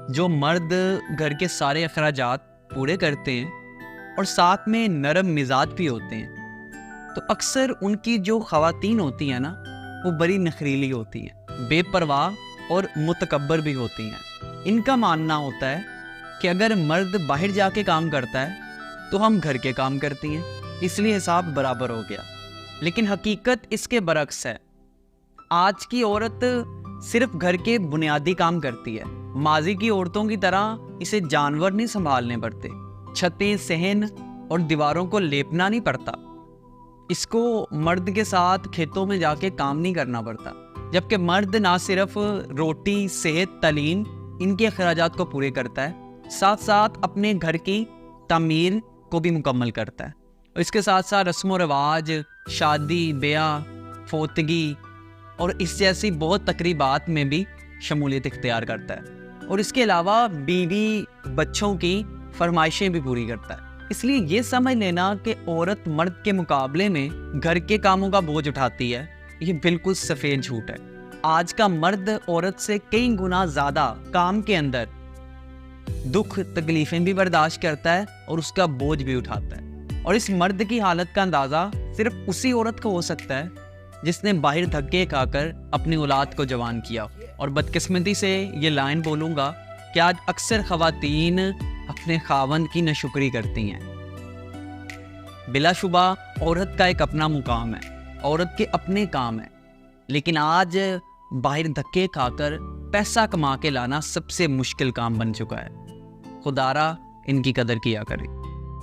جو مرد گھر کے سارے اخراجات پورے کرتے ہیں اور ساتھ میں نرم مزاج بھی ہوتے ہیں، تو اکثر ان کی جو خواتین ہوتی ہیں نا، وہ بڑی نخریلی ہوتی ہیں، بے پرواہ اور متکبر بھی ہوتی ہیں۔ ان کا ماننا ہوتا ہے کہ اگر مرد باہر جا کے کام کرتا ہے تو ہم گھر کے کام کرتی ہیں، اس لیے حساب برابر ہو گیا۔ لیکن حقیقت اس کے برعکس ہے۔ آج کی عورت صرف گھر کے بنیادی کام کرتی ہے، ماضی کی عورتوں کی طرح اسے جانور نہیں سنبھالنے پڑتے، چھتیں، صحن اور دیواروں کو لیپنا نہیں پڑتا، اس کو مرد کے ساتھ کھیتوں میں جا کے کام نہیں کرنا پڑتا۔ جبکہ مرد نہ صرف روٹی، صحت، تعلیم ان کے اخراجات کو پورے کرتا ہے، ساتھ ساتھ اپنے گھر کی تعمیر کو بھی مکمل کرتا ہے، اور اس کے ساتھ ساتھ رسم و رواج، شادی، بیاہ، فوتگی اور اس جیسی بہت تقریبات میں بھی شمولیت اختیار کرتا ہے، اور اس کے علاوہ بیوی بچوں کی فرمائشیں بھی پوری کرتا ہے۔ اس لیے یہ سمجھ لینا کہ عورت مرد کے مقابلے میں گھر کے کاموں کا بوجھ اٹھاتی ہے، یہ بالکل سفید جھوٹ ہے۔ آج کا مرد عورت سے کئی گنا زیادہ کام کے اندر دکھ تکلیفیں بھی برداشت کرتا ہے اور اس کا بوجھ بھی اٹھاتا ہے، اور اس مرد کی حالت کا اندازہ صرف اسی عورت کو ہو سکتا ہے جس نے باہر دھکے کھا کر اپنی اولاد کو جوان کیا۔ اور بدقسمتی سے یہ لائن بولوں گا کہ آج اکثر خواتین اپنے خاوند کی ناشکری کرتی ہیں۔ بلا شبہ عورت کا ایک اپنا مقام ہے، عورت کے اپنے کام ہیں، لیکن آج باہر دھکے کھا کر پیسہ کما کے لانا سب سے مشکل کام بن چکا ہے۔ خدا را ان کی قدر کیا کرے۔